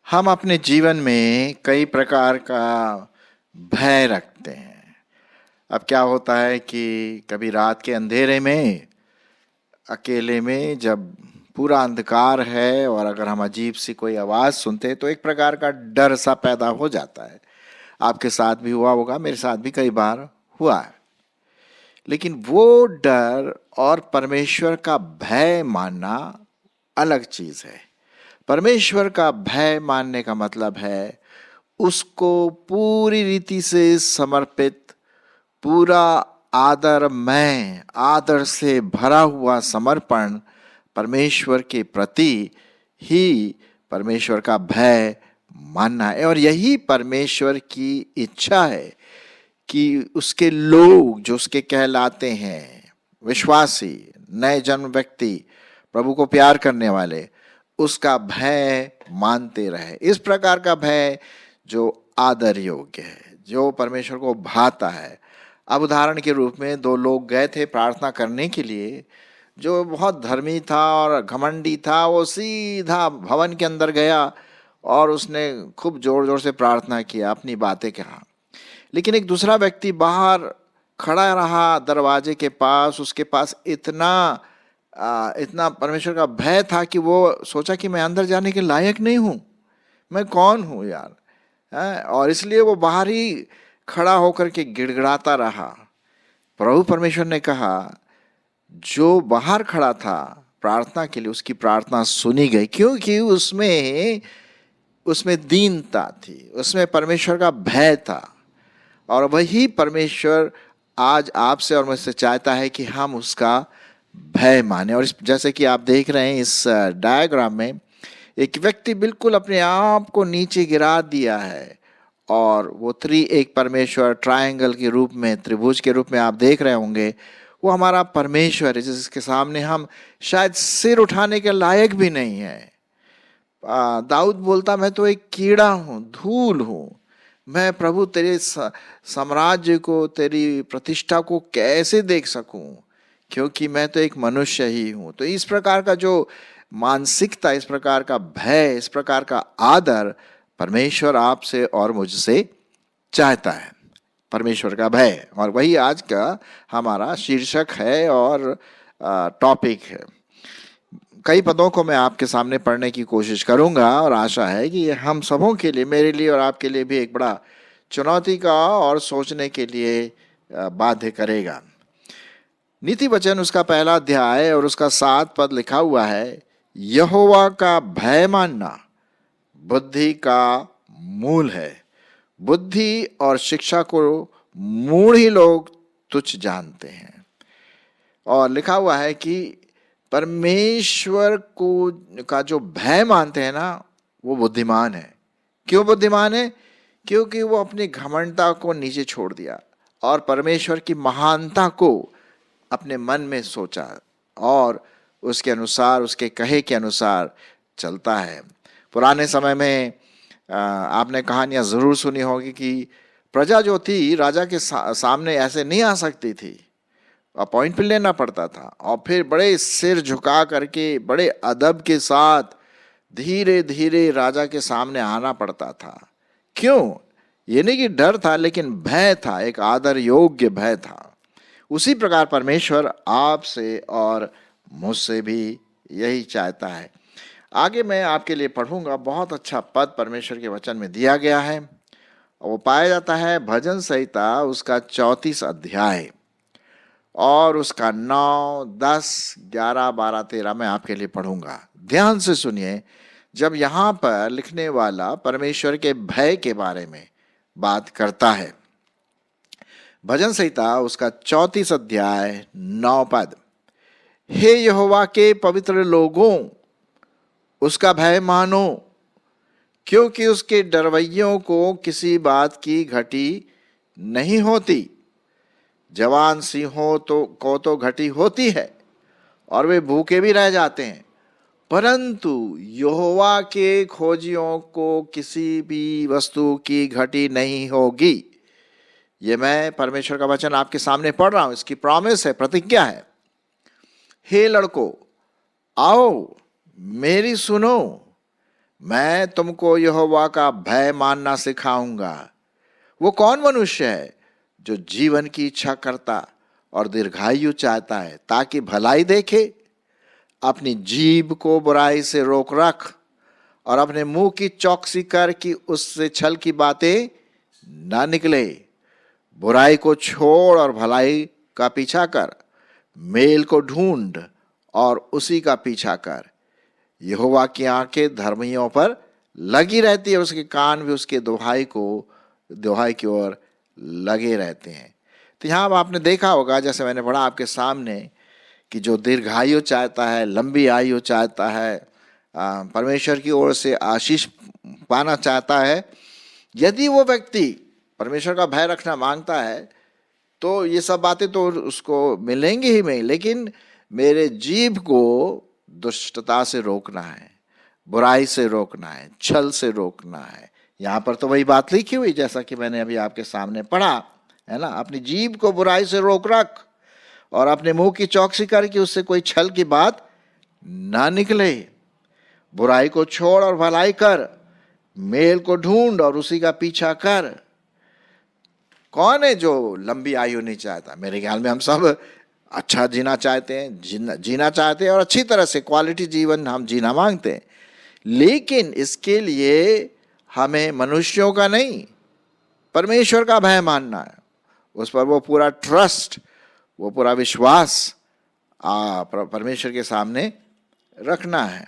हम अपने जीवन में कई प्रकार का भय रखते हैं। अब क्या होता है कि कभी रात के अंधेरे में, अकेले में, जब पूरा अंधकार है और अगर हम अजीब सी कोई आवाज़ सुनते हैं तो एक प्रकार का डर सा पैदा हो जाता है। आपके साथ भी हुआ होगा, मेरे साथ भी कई बार हुआ है। लेकिन वो डर और परमेश्वर का भय मानना अलग चीज़ है। परमेश्वर का भय मानने का मतलब है उसको पूरी रीति से समर्पित, पूरा आदरमय, आदर से भरा हुआ समर्पण परमेश्वर के प्रति ही परमेश्वर का भय मानना है। और यही परमेश्वर की इच्छा है कि उसके लोग जो उसके कहलाते हैं, विश्वासी, नए जन्म व्यक्ति, प्रभु को प्यार करने वाले, उसका भय मानते रहे। इस प्रकार का भय जो आदर योग्य है, जो परमेश्वर को भाता है। अब उदाहरण के रूप में दो लोग गए थे प्रार्थना करने के लिए। जो बहुत धर्मी था और घमंडी था, वो सीधा भवन के अंदर गया और उसने खूब जोर जोर से प्रार्थना किया, अपनी बातें कहा। लेकिन एक दूसरा व्यक्ति बाहर खड़ा रहा दरवाजे के पास। उसके पास इतना परमेश्वर का भय था कि वो सोचा कि मैं अंदर जाने के लायक नहीं हूँ, मैं कौन हूँ यार, है? और इसलिए वो बाहर ही खड़ा होकर के गिड़गिड़ाता रहा। प्रभु परमेश्वर ने कहा, जो बाहर खड़ा था प्रार्थना के लिए, उसकी प्रार्थना सुनी गई, क्योंकि उसमें दीनता थी, उसमें परमेश्वर का भय था। और वही परमेश्वर आज आपसे और मुझसे चाहता है कि हम उसका भय माने। और जैसे कि आप देख रहे हैं इस डायग्राम में, एक व्यक्ति बिल्कुल अपने आप को नीचे गिरा दिया है और वो एक परमेश्वर ट्रायंगल के रूप में, त्रिभुज के रूप में आप देख रहे होंगे, वो हमारा परमेश्वर है जिसके सामने हम शायद सिर उठाने के लायक भी नहीं है। दाऊद बोलता, मैं तो एक कीड़ा हूँ, धूल हूँ, मैं प्रभु तेरे साम्राज्य को, तेरी प्रतिष्ठा को कैसे देख सकूं, क्योंकि मैं तो एक मनुष्य ही हूं। तो इस प्रकार का जो मानसिकता, इस प्रकार का भय, इस प्रकार का आदर परमेश्वर आपसे और मुझसे चाहता है, परमेश्वर का भय। और वही आज का हमारा शीर्षक है और टॉपिक है। कई पदों को मैं आपके सामने पढ़ने की कोशिश करूंगा और आशा है कि ये हम सबों के लिए, मेरे लिए और आपके लिए भी एक बड़ा चुनौती का और सोचने के लिए बाध्य करेगा। नीति वचन उसका पहला अध्याय और उसका 7 पद लिखा हुआ है, यहोवा का भय मानना बुद्धि का मूल है, बुद्धि और शिक्षा को मूढ़ ही लोग तुच्छ जानते हैं। और लिखा हुआ है कि परमेश्वर को का जो भय मानते हैं ना, वो बुद्धिमान है। क्यों बुद्धिमान है? क्योंकि वो अपनी घमंडता को नीचे छोड़ दिया और परमेश्वर की महानता को अपने मन में सोचा और उसके अनुसार, उसके कहे के अनुसार चलता है। पुराने समय में आपने कहानियां जरूर सुनी होगी कि प्रजा जो थी राजा के सामने ऐसे नहीं आ सकती थी, अपॉइंटमेंट लेना पड़ता था और फिर बड़े सिर झुका करके, बड़े अदब के साथ धीरे धीरे राजा के सामने आना पड़ता था। क्यों? ये नहीं कि डर था, लेकिन भय था, एक आदर योग्य भय था। उसी प्रकार परमेश्वर आपसे और मुझसे भी यही चाहता है। आगे मैं आपके लिए पढ़ूंगा, बहुत अच्छा पद परमेश्वर के वचन में दिया गया है। वो पाया जाता है भजन संहिता उसका 34 अध्याय और उसका 9, 10, 11, 12, 13 में आपके लिए पढ़ूंगा। ध्यान से सुनिए। जब यहाँ पर लिखने वाला परमेश्वर के भय के बारे में बात करता है, भजन संहिता उसका 34 अध्याय 9 पद, हे यहोवा के पवित्र लोगों, उसका भय मानो, क्योंकि उसके डरवैयों को किसी बात की घटी नहीं होती। जवान सिंहों को तो घटी होती है और वे भूखे भी रह जाते हैं, परंतु यहोवा के खोजियों को किसी भी वस्तु की घटी नहीं होगी। ये मैं परमेश्वर का वचन आपके सामने पढ़ रहा हूं, इसकी प्रॉमिस है, प्रतिज्ञा है। हे लड़कों, आओ मेरी सुनो, मैं तुमको यहोवा का भय मानना सिखाऊंगा। वो कौन मनुष्य है जो जीवन की इच्छा करता और दीर्घायु चाहता है, ताकि भलाई देखे। अपनी जीभ को बुराई से रोक रख और अपने मुंह की चौकसी कर कि उससे छल की बातें ना निकले। बुराई को छोड़ और भलाई का पीछा कर। मेल को ढूंढ और उसी का पीछा कर। यहोवा की आंखें धर्मियों पर लगी रहती है, उसके कान भी उसके दुहाई की ओर लगे रहते हैं। तो यहाँ आपने देखा होगा, जैसे मैंने पढ़ा आपके सामने, कि जो दीर्घायु चाहता है, लंबी आयु चाहता है, परमेश्वर की ओर से आशीष पाना चाहता है, यदि वो व्यक्ति परमेश्वर का भय रखना मांगता है तो ये सब बातें तो उसको मिलेंगी ही नहीं। लेकिन मेरे जीभ को दुष्टता से रोकना है, बुराई से रोकना है, छल से रोकना है। यहाँ पर तो वही बात लिखी हुई जैसा कि मैंने अभी आपके सामने पढ़ा है ना। अपनी जीभ को बुराई से रोक रख और अपने मुंह की चौकसी कर कि उससे कोई छल की बात ना निकले। बुराई को छोड़ और भलाई कर। मेल को ढूंढ और उसी का पीछा कर। कौन है जो लंबी आयु नहीं चाहता? मेरे ख्याल में हम सब अच्छा जीना चाहते हैं, जीना चाहते हैं और अच्छी तरह से क्वालिटी जीवन हम जीना मांगते हैं। लेकिन इसके लिए हमें मनुष्यों का नहीं, परमेश्वर का भय मानना है। उस पर वो पूरा ट्रस्ट, वो पूरा विश्वास परमेश्वर के सामने रखना है।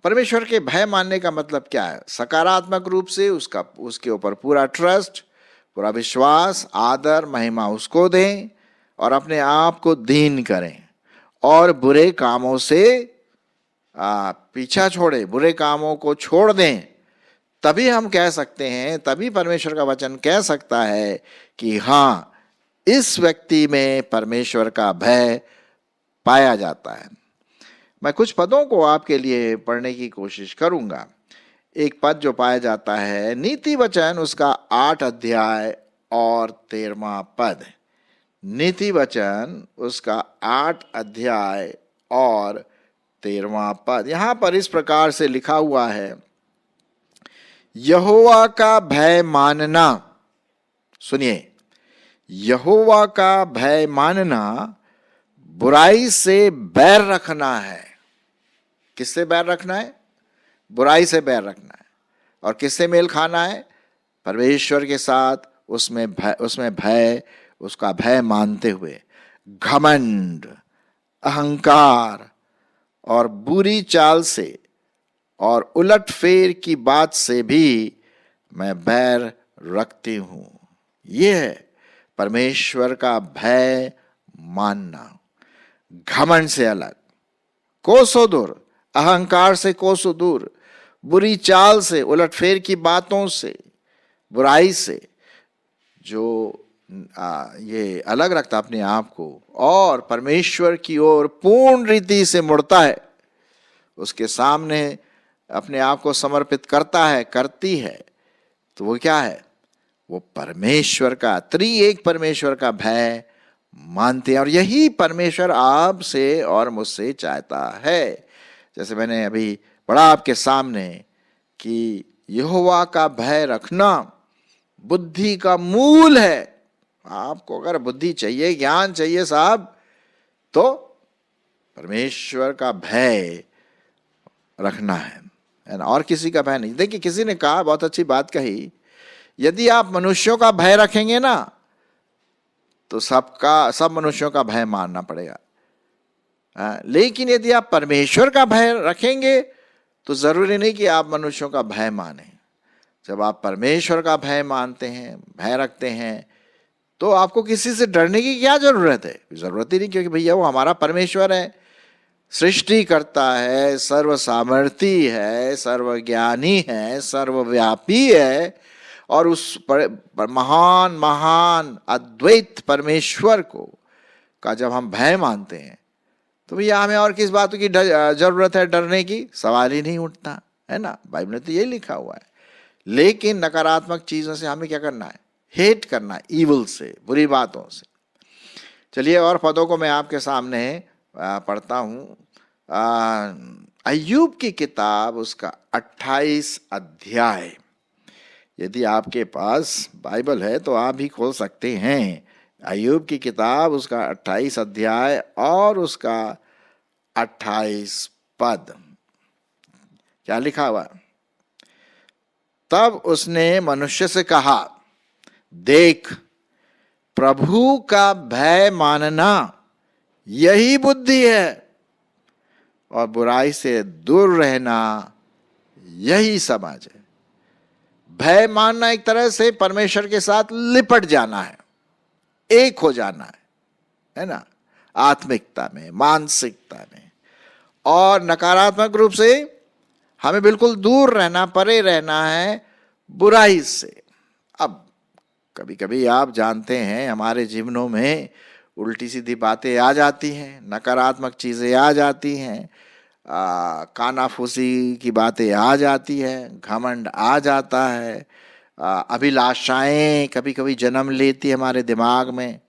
परमेश्वर के भय मानने का मतलब क्या है? सकारात्मक रूप से उसके ऊपर पूरा ट्रस्ट, पूरा विश्वास, आदर, महिमा उसको दें और अपने आप को दीन करें और बुरे कामों से पीछा छोड़े, बुरे कामों को छोड़ दें। तभी हम कह सकते हैं, तभी परमेश्वर का वचन कह सकता है कि हाँ, इस व्यक्ति में परमेश्वर का भय पाया जाता है। मैं कुछ पदों को आपके लिए पढ़ने की कोशिश करूंगा। एक पद जो पाया जाता है, नीति वचन उसका 8 अध्याय और 13वां पद। नीति वचन उसका 8 अध्याय और 13वां पद। यहां पर इस प्रकार से लिखा हुआ है, यहोवा का भय मानना। सुनिए, यहोवा का भय मानना बुराई से बैर रखना है। किससे बैर रखना है? बुराई से बैर रखना है। और किससे मेल खाना है? परमेश्वर के साथ। उसमें भय, उसका भय मानते हुए घमंड, अहंकार और बुरी चाल से और उलटफेर की बात से भी मैं बैर रखती हूं। यह है परमेश्वर का भय मानना। घमंड से अलग, कोसों दूर, अहंकार से कोसों दूर, बुरी चाल से, उलटफेर की बातों से, बुराई से जो ये अलग रखता अपने आप को और परमेश्वर की ओर पूर्ण रीति से मुड़ता है, उसके सामने अपने आप को समर्पित करता है, करती है, तो वो क्या है? वो परमेश्वर का, त्रिएक परमेश्वर का भय मानते हैं। और यही परमेश्वर आपसे और मुझसे चाहता है। जैसे मैंने अभी पढ़ा आपके सामने कि यहोवा का भय रखना बुद्धि का मूल है। आपको अगर बुद्धि चाहिए, ज्ञान चाहिए साहब, तो परमेश्वर का भय रखना है ना, और किसी का भय नहीं। देखिए, किसी ने कहा, बहुत अच्छी बात कही, यदि आप मनुष्यों का भय रखेंगे ना तो सब मनुष्यों का भय मानना पड़ेगा। लेकिन यदि आप परमेश्वर का भय रखेंगे तो जरूरी नहीं कि आप मनुष्यों का भय माने। जब आप परमेश्वर का भय मानते हैं, भय रखते हैं, तो आपको किसी से डरने की क्या जरूरत है? जरूरत ही नहीं, क्योंकि भैया वो हमारा परमेश्वर है, सृष्टि करता है, सर्व सामर्थी है, सर्वज्ञानी है, सर्वव्यापी है। और उस महान महान अद्वैत परमेश्वर का जब हम भय मानते हैं तो भैया हमें और किस बात की जरूरत है? डरने की सवाल ही नहीं उठता, है ना। बाइबल में तो ये लिखा हुआ है। लेकिन नकारात्मक चीजों से हमें क्या करना है? हेट करना है, ईवल से, बुरी बातों से। चलिए, और पदों को मैं आपके सामने पढ़ता हूँ। अय्यूब की किताब उसका 28 अध्याय, यदि आपके पास बाइबल है तो आप भी खोल सकते हैं। अय्यूब की किताब उसका 28 अध्याय और उसका 28 पद, क्या लिखा हुआ? तब उसने मनुष्य से कहा, देख, प्रभु का भय मानना यही बुद्धि है, और बुराई से दूर रहना यही समझ है। भय मानना एक तरह से परमेश्वर के साथ लिपट जाना है, एक हो जाना है ना, आत्मिकता में, मानसिकता में। और नकारात्मक रूप से हमें बिल्कुल दूर रहना, परे रहना है बुराई से। अब कभी कभी आप जानते हैं हमारे जीवनों में उल्टी सीधी बातें आ जाती हैं, नकारात्मक चीजें आ जाती हैं, कानाफूसी की बातें आ जाती हैं, घमंड आ जाता है, अभिलाषाएं कभी कभी जन्म लेती है हमारे दिमाग में।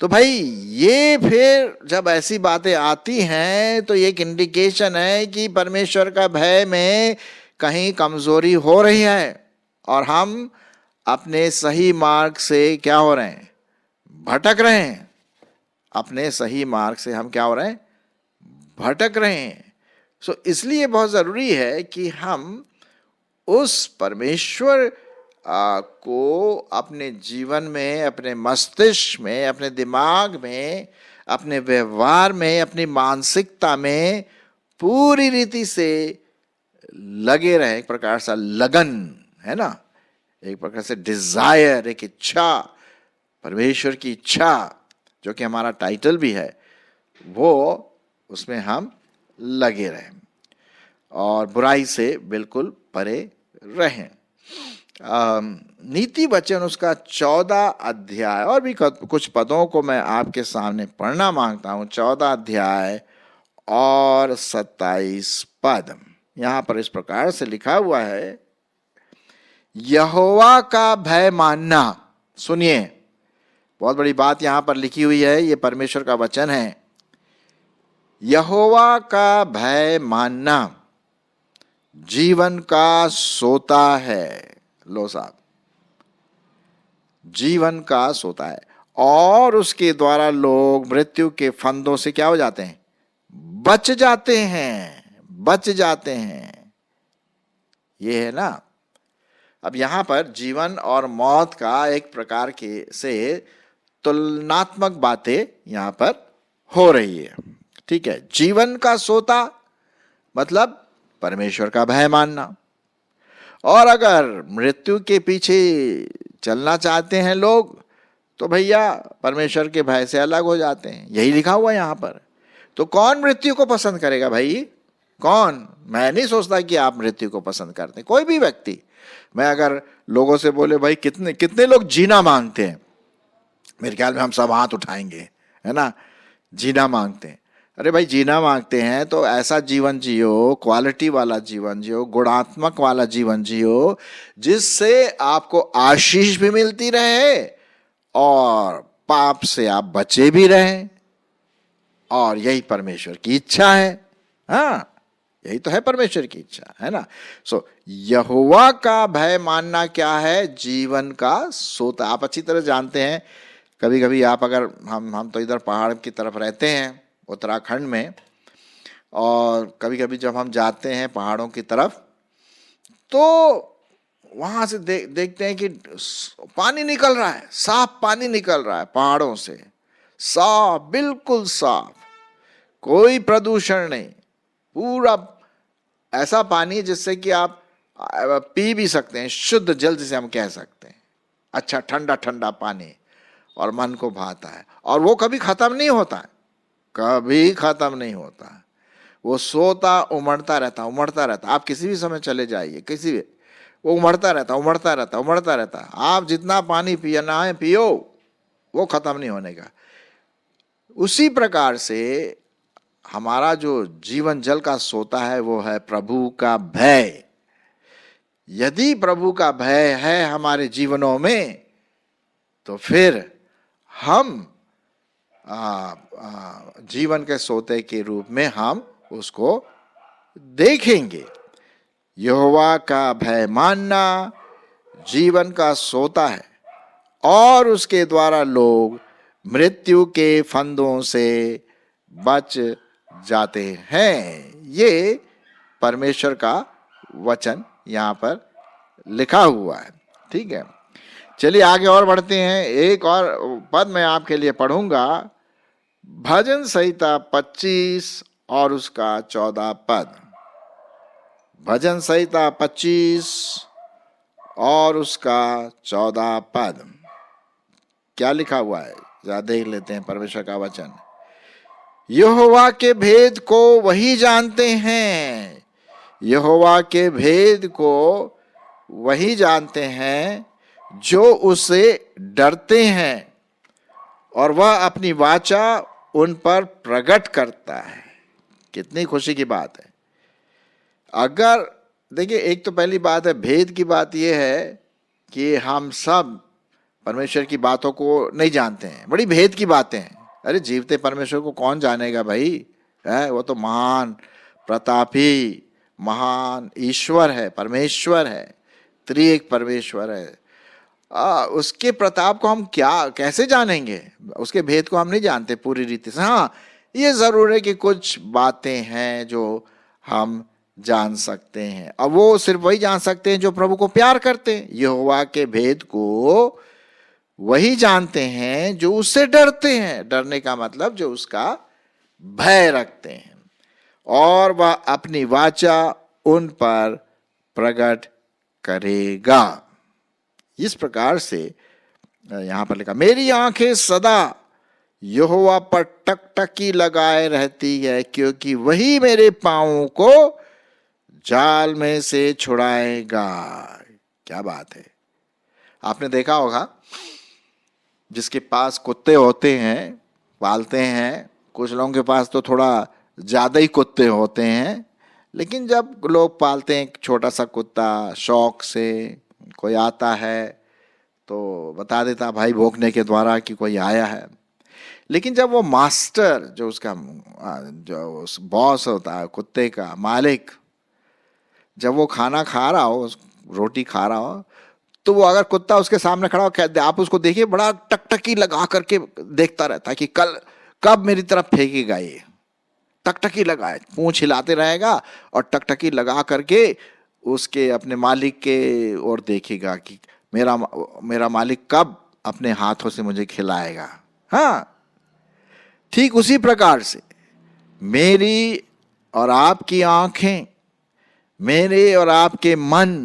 तो भाई ये फिर जब ऐसी बातें आती हैं तो ये एक इंडिकेशन है कि परमेश्वर का भय में कहीं कमजोरी हो रही है और हम अपने सही मार्ग से क्या हो रहे हैं? भटक रहे हैं। अपने सही मार्ग से हम क्या हो रहे हैं? भटक रहे हैं। इसलिए बहुत जरूरी है कि हम उस परमेश्वर को अपने जीवन में, अपने मस्तिष्क में, अपने दिमाग में, अपने व्यवहार में, अपनी मानसिकता में पूरी रीति से लगे रहें। एक प्रकार से लगन है ना, एक प्रकार से डिजायर, एक इच्छा, परमेश्वर की इच्छा जो कि हमारा टाइटल भी है, वो उसमें हम लगे रहें और बुराई से बिल्कुल परे रहें। नीति वचन उसका 14 अध्याय, और भी कुछ पदों को मैं आपके सामने पढ़ना मांगता हूं। 14 अध्याय और 27 पद, यहां पर इस प्रकार से लिखा हुआ है, यहोवा का भय मानना। सुनिए, बहुत बड़ी बात यहां पर लिखी हुई है, ये परमेश्वर का वचन है। यहोवा का भय मानना जीवन का सोता है। लो साहब, जीवन का सोता है, और उसके द्वारा लोग मृत्यु के फंदों से क्या हो जाते हैं? बच जाते हैं, बच जाते हैं। ये है ना। अब यहां पर जीवन और मौत का एक प्रकार के से तुलनात्मक बातें यहां पर हो रही है। ठीक है, जीवन का सोता मतलब परमेश्वर का भय मानना, और अगर मृत्यु के पीछे चलना चाहते हैं लोग तो भैया परमेश्वर के भय से अलग हो जाते हैं। यही लिखा हुआ यहां पर। तो कौन मृत्यु को पसंद करेगा भाई? कौन? मैं नहीं सोचता कि आप मृत्यु को पसंद करते हैं, कोई भी व्यक्ति। मैं अगर लोगों से बोले भाई कितने कितने लोग जीना मांगते हैं, मेरे ख्याल में हम सब हाथ उठाएंगे, है ना। जीना मांगते हैं, अरे भाई जीना मांगते हैं तो ऐसा जीवन जियो, क्वालिटी वाला जीवन जियो, गुणात्मक वाला जीवन जियो, जिससे आपको आशीष भी मिलती रहे और पाप से आप बचे भी रहें। और यही परमेश्वर की इच्छा है। हाँ, यही तो है परमेश्वर की इच्छा, है ना। यहोवा का भय मानना क्या है? जीवन का सोता। आप अच्छी तरह जानते हैं, कभी कभी आप अगर हम तो इधर पहाड़ की तरफ रहते हैं, उत्तराखंड में, और कभी कभी जब हम जाते हैं पहाड़ों की तरफ तो वहां से देखते हैं कि पानी निकल रहा है, साफ पानी निकल रहा है पहाड़ों से, साफ, बिल्कुल साफ, कोई प्रदूषण नहीं, पूरा ऐसा पानी जिससे कि आप पी भी सकते हैं, शुद्ध जल जिसे हम कह सकते हैं। अच्छा ठंडा ठंडा पानी, और मन को भाता है, और वो कभी खत्म नहीं होता है, कभी खत्म नहीं होता। वो सोता उमड़ता रहता, उमड़ता रहता। आप किसी भी समय चले जाइए, किसी भी, वो उमड़ता रहता, उमड़ता रहता, उमड़ता रहता। आप जितना पानी पिना है पियो, वो खत्म नहीं होने का। उसी प्रकार से हमारा जो जीवन जल का सोता है वो है प्रभु का भय। यदि प्रभु का भय है हमारे जीवनों में तो फिर हम जीवन के सोते के रूप में हम उसको देखेंगे। यहोवा का भय मानना जीवन का सोता है और उसके द्वारा लोग मृत्यु के फंदों से बच जाते हैं। ये परमेश्वर का वचन यहाँ पर लिखा हुआ है। ठीक है, चलिए आगे और बढ़ते हैं। एक और पद मैं आपके लिए पढ़ूंगा, भजन संहिता 25 और उसका 14 पद। भजन संहिता 25 और उसका 14 पद क्या लिखा हुआ है, जरा देख लेते हैं परमेश्वर का वचन। यहोवा के भेद को वही जानते हैं, यहोवा के भेद को वही जानते हैं जो उससे डरते हैं, और वह अपनी वाचा उन पर प्रकट करता है। कितनी खुशी की बात है। अगर देखिए, एक तो पहली बात है, भेद की बात यह है कि हम सब परमेश्वर की बातों को नहीं जानते हैं। बड़ी भेद की बातें हैं। अरे जीवते परमेश्वर को कौन जानेगा भाई, है वो तो महान प्रतापी महान ईश्वर है, परमेश्वर है, त्रिएक परमेश्वर है। उसके प्रताप को हम कैसे जानेंगे, उसके भेद को हम नहीं जानते पूरी रीति से। हाँ, ये जरूर है कि कुछ बातें हैं जो हम जान सकते हैं, अब वो सिर्फ वही जान सकते हैं जो प्रभु को प्यार करते हैं। यहोवा के भेद को वही जानते हैं जो उससे डरते हैं। डरने का मतलब जो उसका भय रखते हैं, और वह अपनी वाचा उन पर प्रकट करेगा। इस प्रकार से यहां पर लिखा, मेरी आंखें सदा यहोवा पर टकटकी लगाए रहती है, क्योंकि वही मेरे पांवों को जाल में से छुड़ाएगा। क्या बात है। आपने देखा होगा, जिसके पास कुत्ते होते हैं, पालते हैं, कुछ लोगों के पास तो थोड़ा ज्यादा ही कुत्ते होते हैं, लेकिन जब लोग पालते हैं छोटा सा कुत्ता, शौक से कोई आता है तो बता देता भाई भौंकने के द्वारा कि कोई आया है। लेकिन जब वो मास्टर, जो उसका जो बॉस होता है, कुत्ते का मालिक, जब वो खाना खा रहा हो, रोटी खा रहा हो, तो वो अगर कुत्ता उसके सामने खड़ा हो, आप उसको देखिए, बड़ा टकटकी लगा करके देखता रहता है कि कब मेरी तरफ फेंकेगा। ये टकटकी लगाए, पूंछ हिलाते रहेगा और टकटकी लगा करके उसके अपने मालिक के ओर देखेगा कि मेरा मालिक कब अपने हाथों से मुझे खिलाएगा। हाँ, ठीक उसी प्रकार से मेरी और आपकी आंखें, मेरे और आपके मन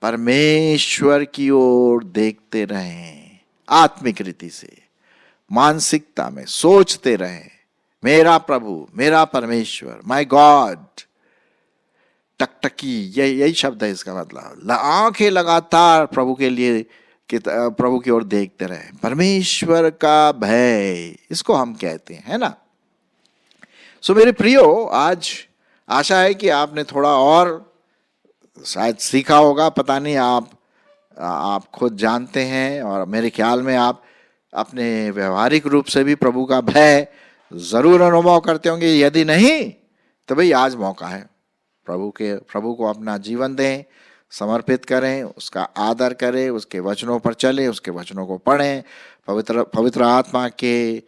परमेश्वर की ओर देखते रहें। आत्मिक रीति से, मानसिकता में सोचते रहें, मेरा प्रभु, मेरा परमेश्वर, माय गॉड। टकटकी, यही शब्द है इसका मतलब। आंखें लगातार प्रभु के लिए, प्रभु की ओर देखते रहे। परमेश्वर का भय, इसको हम कहते हैं, है ना। सो मेरे प्रियो, आज आशा है कि आपने थोड़ा और शायद सीखा होगा। पता नहीं, आप खुद जानते हैं, और मेरे ख्याल में आप अपने व्यवहारिक रूप से भी प्रभु का भय जरूर अनुभव करते होंगे। यदि नहीं तो भाई आज मौका है, प्रभु को अपना जीवन दें, समर्पित करें, उसका आदर करें, उसके वचनों पर चलें, उसके वचनों को पढ़ें, पवित्र आत्मा के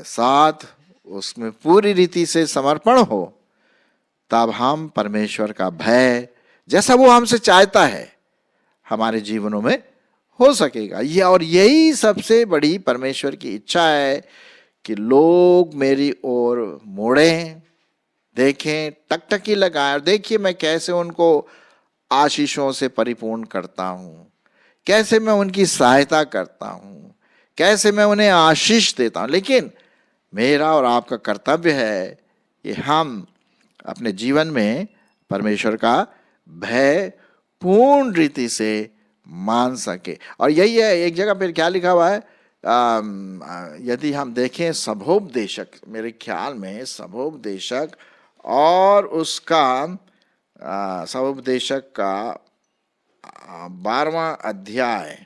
साथ उसमें पूरी रीति से समर्पण हो। तब हम परमेश्वर का भय, जैसा वो हमसे चाहता है, हमारे जीवनों में हो सकेगा। और यही सबसे बड़ी परमेश्वर की इच्छा है कि लोग मेरी ओर मुड़ें, देखें, टकटकी लगाएं, और देखिए मैं कैसे उनको आशीषों से परिपूर्ण करता हूं, कैसे मैं उनकी सहायता करता हूं, कैसे मैं उन्हें आशीष देता हूं। लेकिन मेरा और आपका कर्तव्य है कि हम अपने जीवन में परमेश्वर का भय पूर्ण रीति से मान सके। और यही है, एक जगह पर क्या लिखा हुआ है, यदि हम देखें सभोपदेशक, मेरे ख्याल में सभोपदेशक और उसका सभोपदेशक का 12वां अध्याय,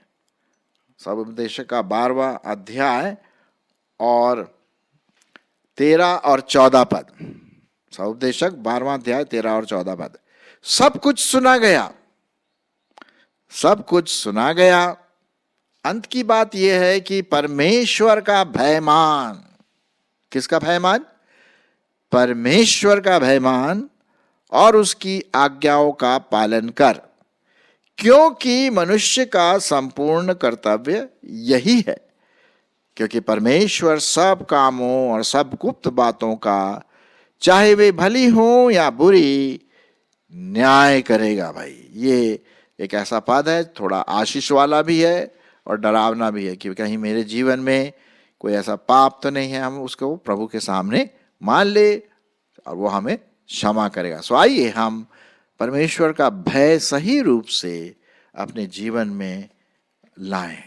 सभोपदेशक का 12वां अध्याय और 13 और 14 पद, सौपदेशक 12वां अध्याय 13 और 14 पद। सब कुछ सुना गया, सब कुछ सुना गया। अंत की बात यह है कि परमेश्वर का भय मान। किसका भय मान? परमेश्वर का भय मान और उसकी आज्ञाओं का पालन कर, क्योंकि मनुष्य का संपूर्ण कर्तव्य यही है। क्योंकि परमेश्वर सब कामों और सब गुप्त बातों का, चाहे वे भली हो या बुरी, न्याय करेगा। भाई ये एक ऐसा पद है, थोड़ा आशीष वाला भी है और डरावना भी है कि कहीं मेरे जीवन में कोई ऐसा पाप तो नहीं है, हम उसको प्रभु के सामने मान ले और वो हमें क्षमा करेगा। सो आइए हम परमेश्वर का भय सही रूप से अपने जीवन में लाएं।